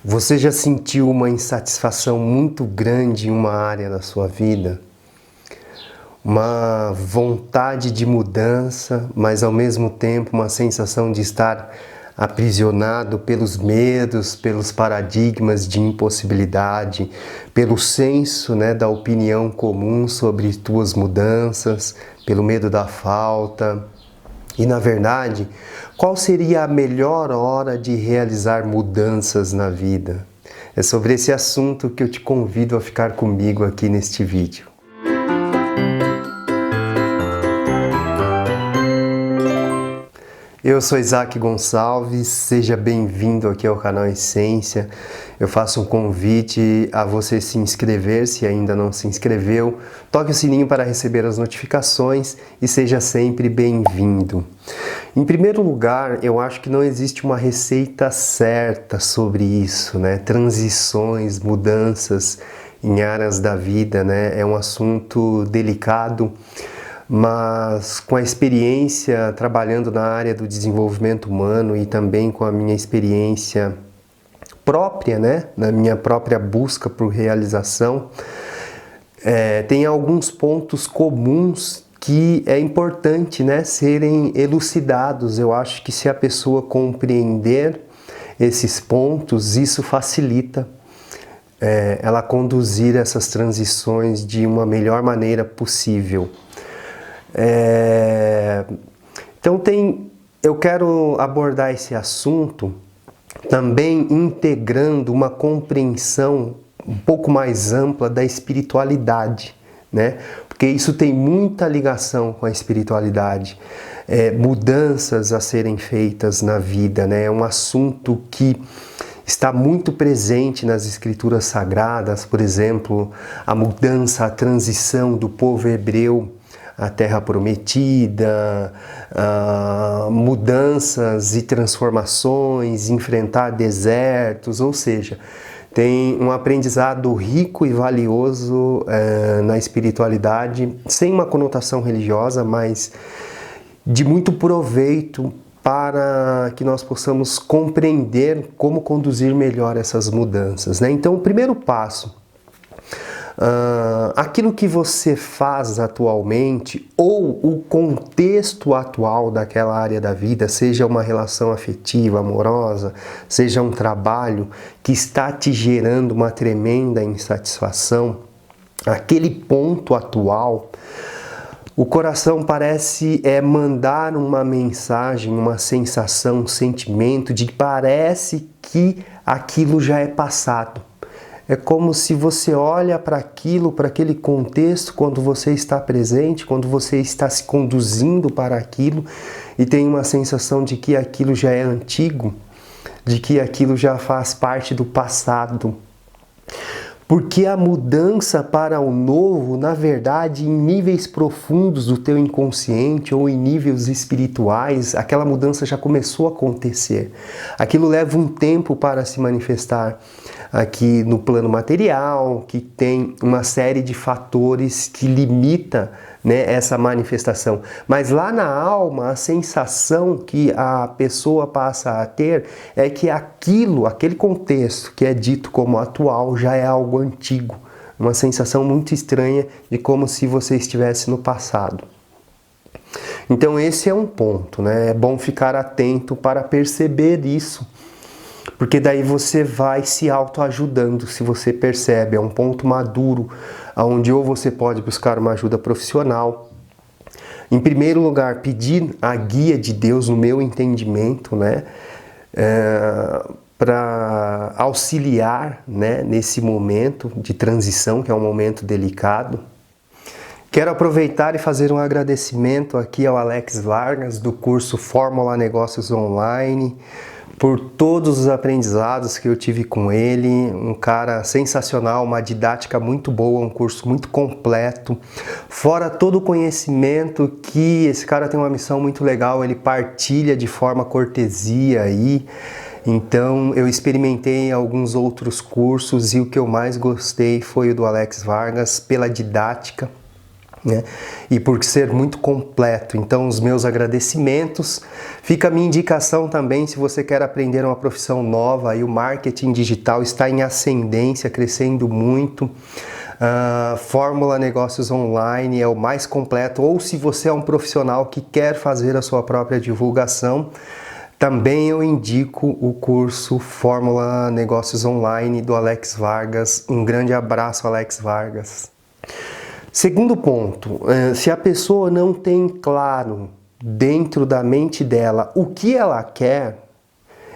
Você já sentiu uma insatisfação muito grande em uma área da sua vida? Uma vontade de mudança, mas ao mesmo tempo uma sensação de estar aprisionado pelos medos, pelos paradigmas de impossibilidade, pelo senso, da opinião comum sobre tuas mudanças, pelo medo da falta. E na verdade, qual seria a melhor hora de realizar mudanças na vida? É sobre esse assunto que eu te convido a ficar comigo aqui neste vídeo. Eu sou Isaac Gonçalves, seja bem-vindo aqui ao canal Essência. Eu faço um convite a você se inscrever, se ainda não se inscreveu. Toque o sininho para receber as notificações e seja sempre bem-vindo. Em primeiro lugar, eu acho que não existe uma receita certa sobre isso, Transições, mudanças em áreas da vida, É um assunto delicado. Mas com a experiência trabalhando na área do desenvolvimento humano e também com a minha experiência própria, na minha própria busca por realização, tem alguns pontos comuns que é importante, serem elucidados. Eu acho que se a pessoa compreender esses pontos, isso facilita ela conduzir essas transições de uma melhor maneira possível. Então eu quero abordar esse assunto também integrando uma compreensão um pouco mais ampla da espiritualidade, Porque isso tem muita ligação com a espiritualidade, mudanças a serem feitas na vida, É um assunto que está muito presente nas escrituras sagradas, por exemplo, a mudança, a transição do povo hebreu a Terra Prometida, mudanças e transformações, enfrentar desertos, ou seja, tem um aprendizado rico e valioso na espiritualidade, sem uma conotação religiosa, mas de muito proveito para que nós possamos compreender como conduzir melhor essas mudanças, Então, o primeiro passo, aquilo que você faz atualmente ou o contexto atual daquela área da vida, seja uma relação afetiva, amorosa, seja um trabalho que está te gerando uma tremenda insatisfação, aquele ponto atual, o coração parece mandar uma mensagem, uma sensação, um sentimento de que parece que aquilo já é passado. É como se você olha para aquilo, para aquele contexto, quando você está presente, quando você está se conduzindo para aquilo e tem uma sensação de que aquilo já é antigo, de que aquilo já faz parte do passado. Porque a mudança para o novo, na verdade, em níveis profundos do teu inconsciente ou em níveis espirituais, aquela mudança já começou a acontecer. Aquilo leva um tempo para se manifestar aqui no plano material, que tem uma série de fatores que limita essa manifestação. Mas lá na alma, a sensação que a pessoa passa a ter é que aquele contexto que é dito como atual já é algo antigo. Uma sensação muito estranha de como se você estivesse no passado. Então esse é um ponto, É bom ficar atento para perceber isso, porque daí você vai se autoajudando, se você percebe, é um ponto maduro, onde ou você pode buscar uma ajuda profissional. Em primeiro lugar, pedir a guia de Deus no meu entendimento, para auxiliar, nesse momento de transição, que é um momento delicado. Quero aproveitar e fazer um agradecimento aqui ao Alex Vargas, do curso Fórmula Negócios Online, por todos os aprendizados que eu tive com ele, um cara sensacional, uma didática muito boa, um curso muito completo, fora todo o conhecimento que esse cara tem uma missão muito legal, ele partilha de forma cortesia aí. Então eu experimentei alguns outros cursos e o que eu mais gostei foi o do Alex Vargas, pela didática. né? E por ser muito completo. Então, os meus agradecimentos. Fica a minha indicação também, se você quer aprender uma profissão nova, aí o marketing digital está em ascendência, crescendo muito. Fórmula Negócios Online é o mais completo, ou se você é um profissional que quer fazer a sua própria divulgação, também eu indico o curso Fórmula Negócios Online do Alex Vargas. Um grande abraço, Alex Vargas. Segundo ponto, se a pessoa não tem claro dentro da mente dela o que ela quer,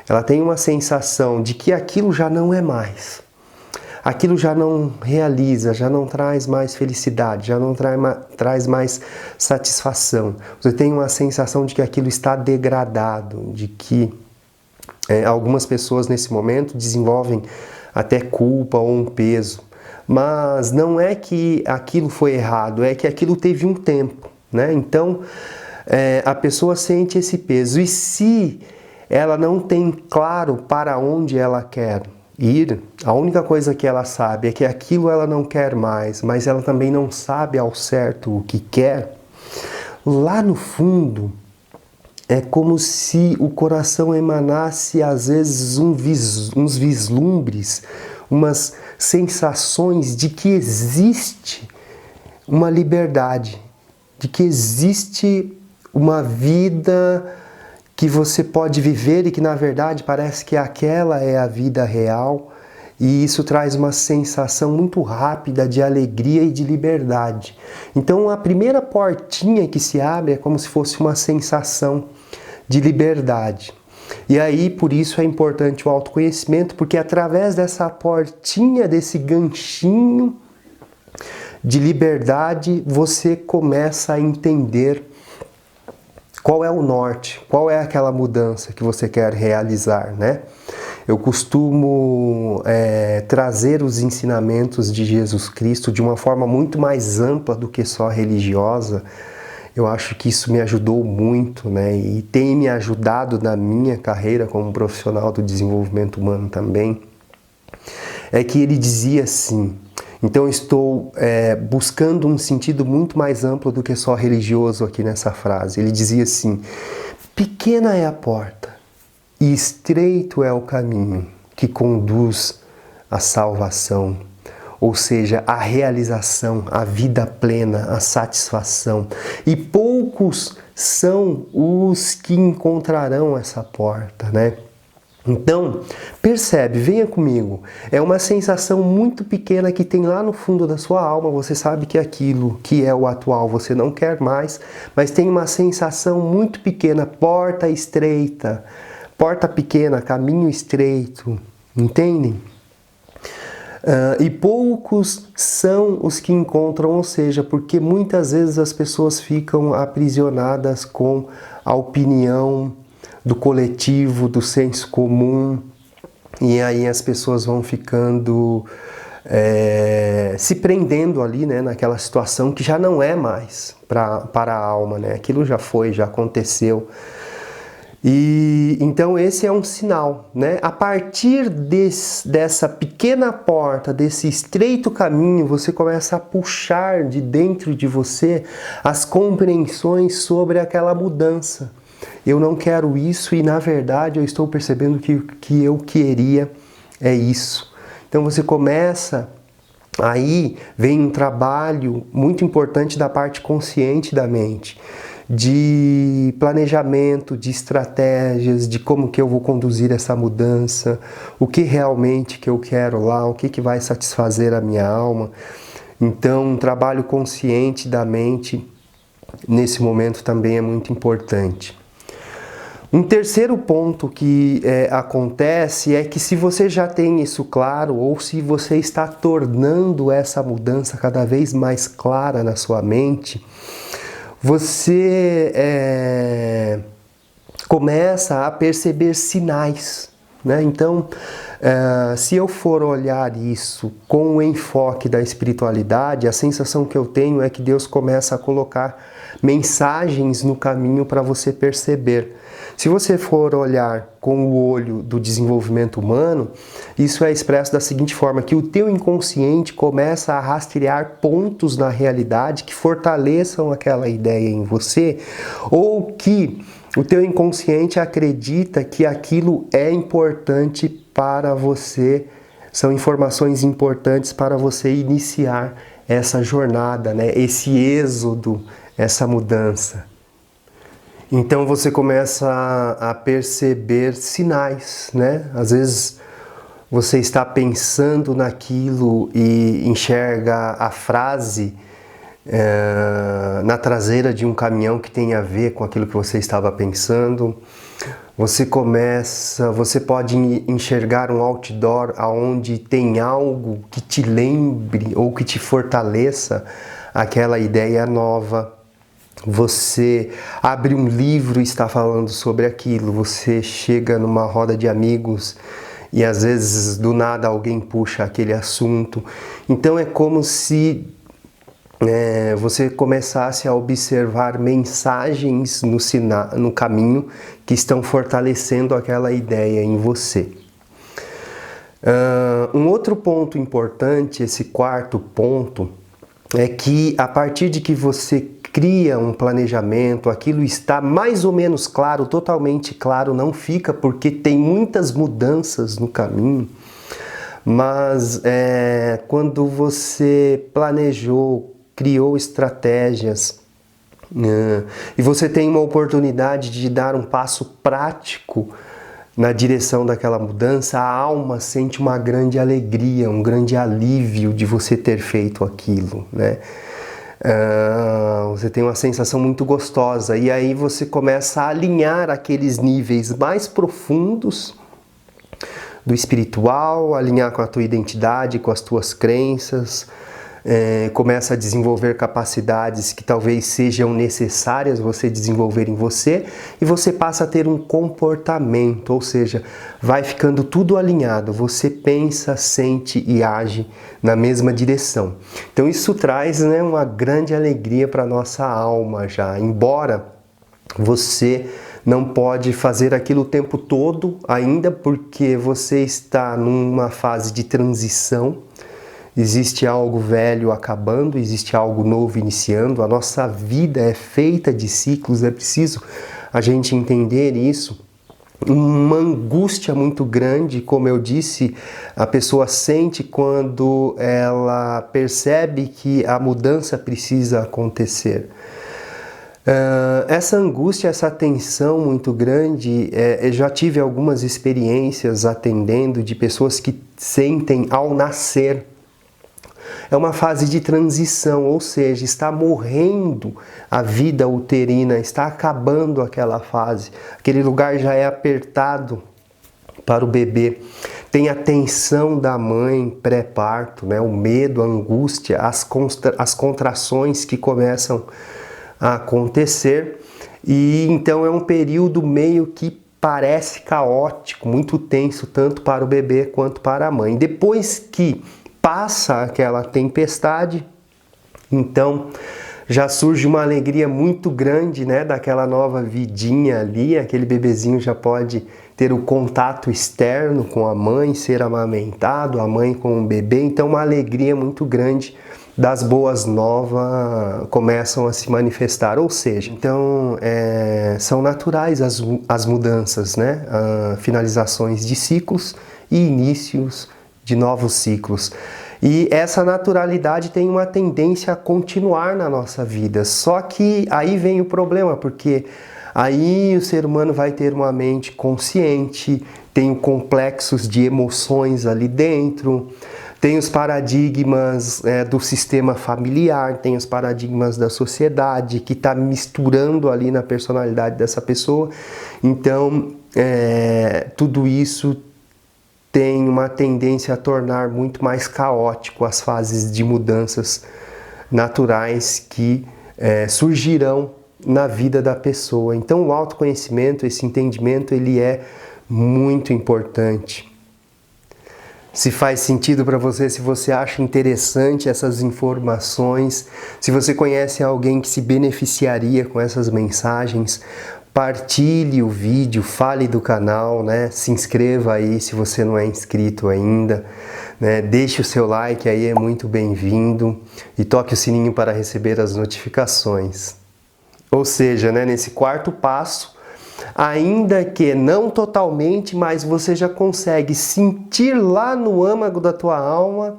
ela tem uma sensação de que aquilo já não é mais. Aquilo já não realiza, já não traz mais felicidade, já não traz mais satisfação. Você tem uma sensação de que aquilo está degradado, de que algumas pessoas nesse momento desenvolvem até culpa ou um peso. Mas não é que aquilo foi errado, é que aquilo teve um tempo, né? Então, a pessoa sente esse peso. E se ela não tem claro para onde ela quer ir, a única coisa que ela sabe é que aquilo ela não quer mais, mas ela também não sabe ao certo o que quer, lá no fundo é como se o coração emanasse às vezes uns vislumbres, umas sensações de que existe uma liberdade, de que existe uma vida que você pode viver e que na verdade parece que aquela é a vida real, e isso traz uma sensação muito rápida de alegria e de liberdade. Então a primeira portinha que se abre é como se fosse uma sensação de liberdade. E aí, por isso é importante o autoconhecimento, porque através dessa portinha, desse ganchinho de liberdade, você começa a entender qual é o norte, qual é aquela mudança que você quer realizar, né? Eu costumo trazer os ensinamentos de Jesus Cristo de uma forma muito mais ampla do que só religiosa. Eu acho que isso me ajudou muito, né? E tem me ajudado na minha carreira como profissional do desenvolvimento humano também. É que ele dizia assim, então eu estou buscando um sentido muito mais amplo do que só religioso aqui nessa frase. Ele dizia assim, pequena é a porta e estreito é o caminho que conduz à salvação. Ou seja, a realização, a vida plena, a satisfação. E poucos são os que encontrarão essa porta, né? Então, percebe, venha comigo. É uma sensação muito pequena que tem lá no fundo da sua alma. Você sabe que aquilo que é o atual você não quer mais, mas tem uma sensação muito pequena, porta estreita, porta pequena, caminho estreito. Entendem? E poucos são os que encontram, ou seja, porque muitas vezes as pessoas ficam aprisionadas com a opinião do coletivo, do senso comum, e aí as pessoas vão ficando se prendendo ali, né, naquela situação que já não é mais para a alma, né? Aquilo já foi, já aconteceu. E então esse é um sinal, né? A partir dessa pequena porta, desse estreito caminho, você começa a puxar de dentro de você as compreensões sobre aquela mudança. Eu não quero isso e na verdade eu estou percebendo que o que eu queria é isso. Então você começa, aí vem um trabalho muito importante da parte consciente da mente, de planejamento, de estratégias, de como que eu vou conduzir essa mudança, o que realmente que eu quero lá, o que vai satisfazer a minha alma. Então, um trabalho consciente da mente nesse momento também é muito importante. Um terceiro ponto que acontece é que se você já tem isso claro, ou se você está tornando essa mudança cada vez mais clara na sua mente, você começa a perceber sinais, né? Então, se eu for olhar isso com o enfoque da espiritualidade, a sensação que eu tenho é que Deus começa a colocar mensagens no caminho para você perceber. Se você for olhar com o olho do desenvolvimento humano, isso é expresso da seguinte forma, que o teu inconsciente começa a rastrear pontos na realidade que fortaleçam aquela ideia em você, ou que o teu inconsciente acredita que aquilo é importante para você, são informações importantes para você iniciar essa jornada, né? Esse êxodo, essa mudança. Então você começa a perceber sinais, né? Às vezes você está pensando naquilo e enxerga a frase na traseira de um caminhão que tem a ver com aquilo que você estava pensando. Você pode enxergar um outdoor onde tem algo que te lembre ou que te fortaleça aquela ideia nova. Você abre um livro e está falando sobre aquilo, você chega numa roda de amigos e às vezes do nada alguém puxa aquele assunto. Então é como se você começasse a observar mensagens no caminho que estão fortalecendo aquela ideia em você. Um outro ponto importante, esse quarto ponto, é que a partir de que você cria um planejamento, aquilo está mais ou menos claro, totalmente claro, não fica, porque tem muitas mudanças no caminho, mas quando você planejou, criou estratégias, e você tem uma oportunidade de dar um passo prático na direção daquela mudança, a alma sente uma grande alegria, um grande alívio de você ter feito aquilo, né? Você tem uma sensação muito gostosa e aí você começa a alinhar aqueles níveis mais profundos do espiritual, alinhar com a tua identidade, com as tuas crenças, começa a desenvolver capacidades que talvez sejam necessárias você desenvolver em você e você passa a ter um comportamento, ou seja, vai ficando tudo alinhado, você pensa, sente e age na mesma direção. Então isso traz, né, uma grande alegria para a nossa alma já, embora você não pode fazer aquilo o tempo todo ainda, porque você está numa fase de transição. Existe algo velho acabando, existe algo novo iniciando. A nossa vida é feita de ciclos, é preciso a gente entender isso. Uma angústia muito grande, como eu disse, a pessoa sente quando ela percebe que a mudança precisa acontecer. Essa angústia, essa tensão muito grande, eu já tive algumas experiências atendendo de pessoas que sentem ao nascer. É uma fase de transição, ou seja, está morrendo a vida uterina, está acabando aquela fase. Aquele lugar já é apertado para o bebê. Tem a tensão da mãe pré-parto, né? O medo, a angústia, as contrações que começam a acontecer. E então é um período meio que parece caótico, muito tenso, tanto para o bebê quanto para a mãe. Depois que passa aquela tempestade, então já surge uma alegria muito grande, né, daquela nova vidinha ali, aquele bebezinho já pode ter o contato externo com a mãe, ser amamentado, a mãe com o bebê, então uma alegria muito grande das boas novas começam a se manifestar, ou seja, então são naturais as mudanças, né, finalizações de ciclos e inícios de novos ciclos. E essa naturalidade tem uma tendência a continuar na nossa vida. Só que aí vem o problema, porque aí o ser humano vai ter uma mente consciente, tem complexos de emoções ali dentro, tem os paradigmas do sistema familiar, tem os paradigmas da sociedade que está misturando ali na personalidade dessa pessoa. Então, tudo isso tem uma tendência a tornar muito mais caótico as fases de mudanças naturais que surgirão na vida da pessoa. Então o autoconhecimento, esse entendimento, ele é muito importante. Se faz sentido para você, se você acha interessante essas informações, se você conhece alguém que se beneficiaria com essas mensagens, partilhe o vídeo, fale do canal, né? Se inscreva aí se você não é inscrito ainda, né? Deixe o seu like aí, é muito bem-vindo, e toque o sininho para receber as notificações. Ou seja, né, nesse quarto passo, ainda que não totalmente, mas você já consegue sentir lá no âmago da tua alma,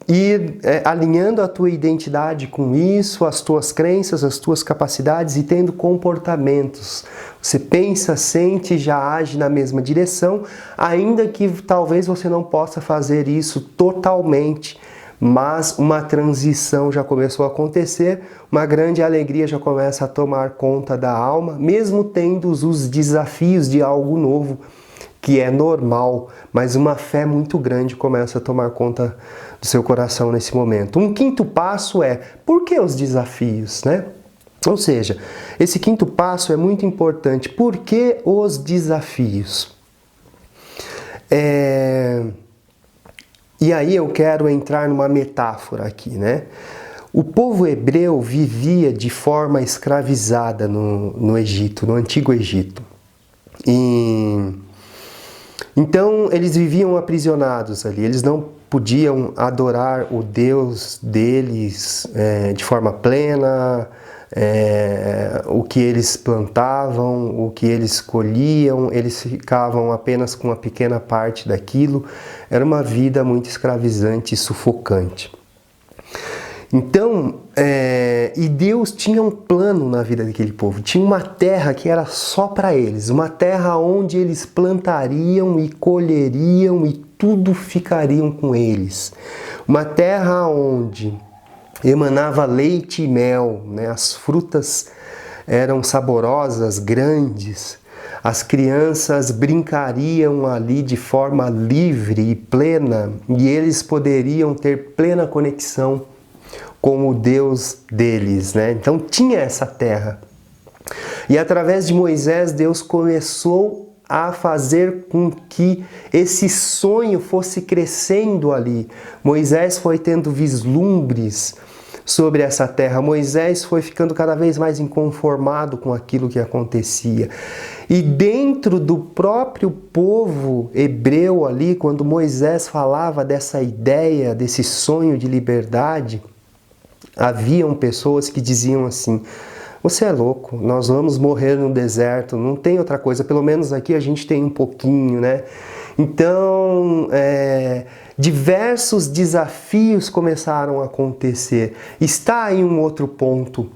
ir alinhando a tua identidade com isso, as tuas crenças, as tuas capacidades e tendo comportamentos. Você pensa, sente, já age na mesma direção, ainda que talvez você não possa fazer isso totalmente, mas uma transição já começou a acontecer, uma grande alegria já começa a tomar conta da alma, mesmo tendo os desafios de algo novo, que é normal, mas uma fé muito grande começa a tomar conta do seu coração nesse momento. Um quinto passo é, por que os desafios, né? Ou seja, esse quinto passo é muito importante. Por que os desafios? E aí eu quero entrar numa metáfora aqui, né? O povo hebreu vivia de forma escravizada no Egito, no Antigo Egito. Então eles viviam aprisionados ali, eles não podiam adorar o Deus deles de forma plena, o que eles plantavam, o que eles colhiam, eles ficavam apenas com uma pequena parte daquilo. Era uma vida muito escravizante e sufocante. Então, e Deus tinha um plano na vida daquele povo, tinha uma terra que era só para eles, uma terra onde eles plantariam e colheriam e tudo ficariam com eles. Uma terra onde emanava leite e mel, né? As frutas eram saborosas, grandes, as crianças brincariam ali de forma livre e plena e eles poderiam ter plena conexão com o Deus deles, né? Então tinha essa terra. E através de Moisés, Deus começou a fazer com que esse sonho fosse crescendo ali. Moisés foi tendo vislumbres sobre essa terra. Moisés foi ficando cada vez mais inconformado com aquilo que acontecia. E dentro do próprio povo hebreu ali, quando Moisés falava dessa ideia, desse sonho de liberdade, haviam pessoas que diziam assim: você é louco, nós vamos morrer no deserto, não tem outra coisa, pelo menos aqui a gente tem um pouquinho, né? Então, diversos desafios começaram a acontecer. Está aí um outro ponto,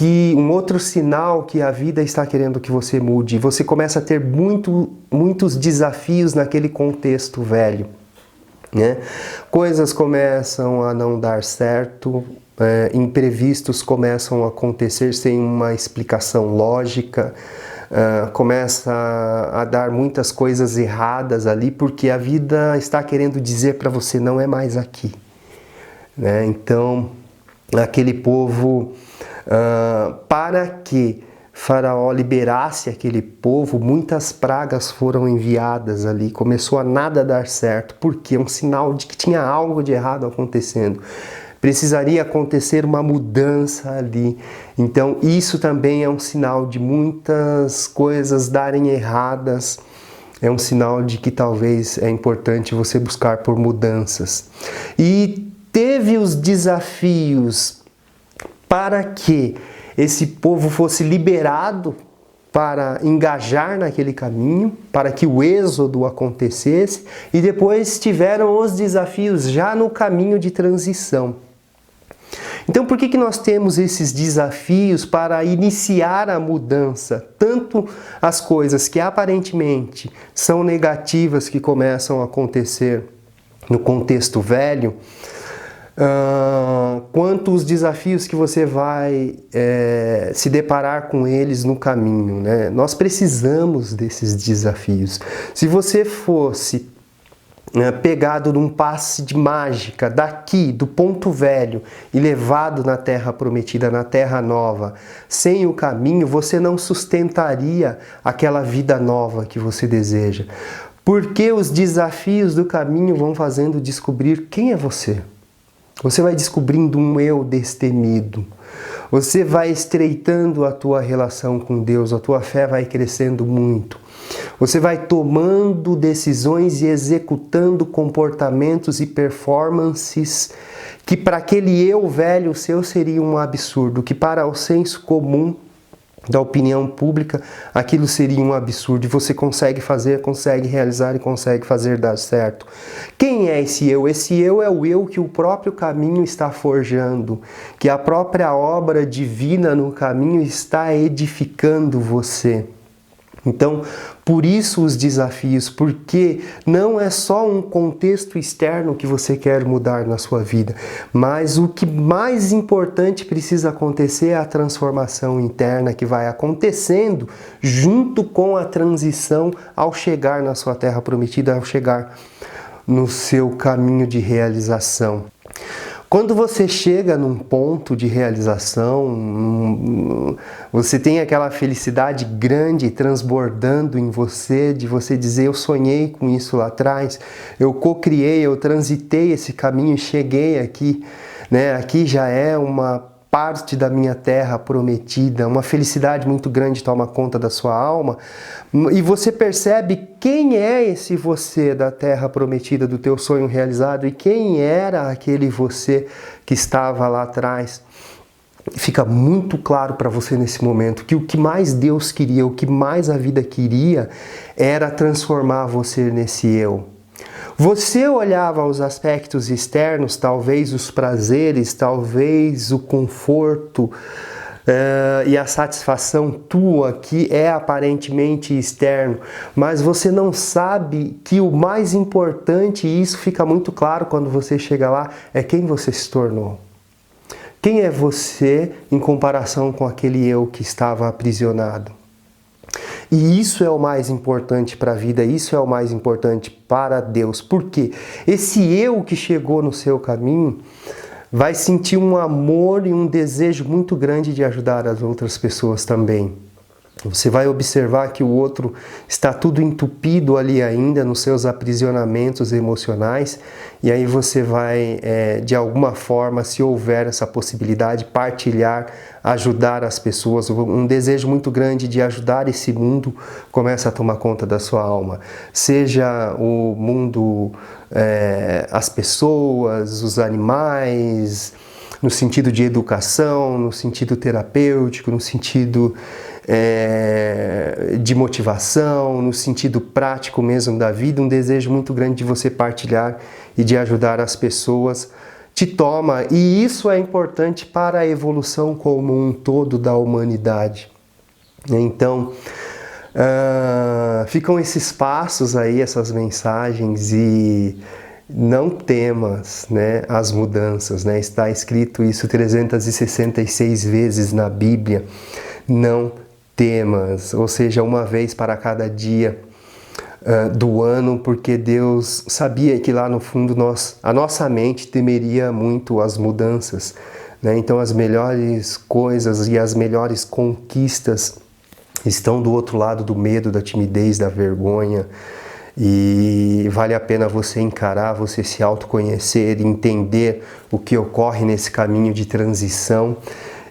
um outro sinal que a vida está querendo que você mude. Você começa a ter muitos desafios naquele contexto velho, né? Coisas começam a não dar certo, imprevistos começam a acontecer sem uma explicação lógica, começa a dar muitas coisas erradas ali, porque a vida está querendo dizer para você, não é mais aqui, né? Então, aquele povo, para que Faraó liberasse aquele povo, muitas pragas foram enviadas ali, começou a nada dar certo, porque é um sinal de que tinha algo de errado acontecendo. Precisaria acontecer uma mudança ali. Então isso também é um sinal de muitas coisas darem erradas. É um sinal de que talvez é importante você buscar por mudanças. E teve os desafios para que esse povo fosse liberado para engajar naquele caminho, para que o êxodo acontecesse, e depois tiveram os desafios já no caminho de transição. Então, por que nós temos esses desafios para iniciar a mudança? Tanto as coisas que aparentemente são negativas que começam a acontecer no contexto velho, quanto os desafios que você vai se deparar com eles no caminho, né? Nós precisamos desses desafios. Se você fosse pegado num passe de mágica daqui, do ponto velho, e levado na terra prometida, na terra nova, sem o caminho, você não sustentaria aquela vida nova que você deseja. Porque os desafios do caminho vão fazendo descobrir quem é você. Você vai descobrindo um eu destemido. Você vai estreitando a tua relação com Deus, a tua fé vai crescendo muito. Você vai tomando decisões e executando comportamentos e performances que para aquele eu velho seu seria um absurdo, que para o senso comum da opinião pública aquilo seria um absurdo, e você consegue fazer, consegue realizar e consegue fazer dar certo. Quem é esse eu? Esse eu é o eu que o próprio caminho está forjando, que a própria obra divina no caminho está edificando você. Então, por isso os desafios, porque não é só um contexto externo que você quer mudar na sua vida, mas o que mais importante precisa acontecer é a transformação interna que vai acontecendo junto com a transição ao chegar na sua terra prometida, ao chegar no seu caminho de realização. Quando você chega num ponto de realização, você tem aquela felicidade grande transbordando em você, de você dizer, eu sonhei com isso lá atrás, eu co-criei, eu transitei esse caminho e cheguei aqui, né? Aqui já é uma parte da minha terra prometida, uma felicidade muito grande toma conta da sua alma, e você percebe quem é esse você da terra prometida, do teu sonho realizado, e quem era aquele você que estava lá atrás. Fica muito claro para você nesse momento que o que mais Deus queria, o que mais a vida queria, era transformar você nesse eu. Você olhava os aspectos externos, talvez os prazeres, talvez o conforto e a satisfação tua que é aparentemente externo, mas você não sabe que o mais importante, e isso fica muito claro quando você chega lá, é quem você se tornou. Quem é você em comparação com aquele eu que estava aprisionado? E isso é o mais importante para a vida, isso é o mais importante para Deus. Porque esse eu que chegou no seu caminho vai sentir um amor e um desejo muito grande de ajudar as outras pessoas também. Você vai observar que o outro está tudo entupido ali ainda nos seus aprisionamentos emocionais, e aí você vai, de alguma forma, se houver essa possibilidade, partilhar, ajudar as pessoas. Um desejo muito grande de ajudar esse mundo começa a tomar conta da sua alma. Seja o mundo, as pessoas, os animais, no sentido de educação, no sentido terapêutico, no sentido de motivação, no sentido prático mesmo da vida. Um desejo muito grande de você partilhar e de ajudar as pessoas te toma, e isso é importante para a evolução como um todo da humanidade. Então, ficam esses passos aí, essas mensagens, e não temas, né, as mudanças, né? Está escrito isso 366 vezes na Bíblia. Não temas, ou seja, uma vez para cada dia do ano, porque Deus sabia que lá no fundo a nossa mente temeria muito as mudanças, né? Então as melhores coisas e as melhores conquistas estão do outro lado do medo, da timidez, da vergonha. E vale a pena você encarar, você se autoconhecer, entender o que ocorre nesse caminho de transição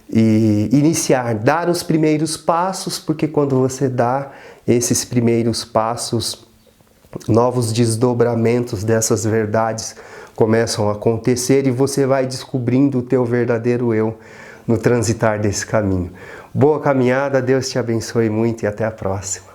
e iniciar, dar os primeiros passos, porque quando você dá esses primeiros passos, novos desdobramentos dessas verdades começam a acontecer e você vai descobrindo o teu verdadeiro eu no transitar desse caminho. Boa caminhada, Deus te abençoe muito e até a próxima.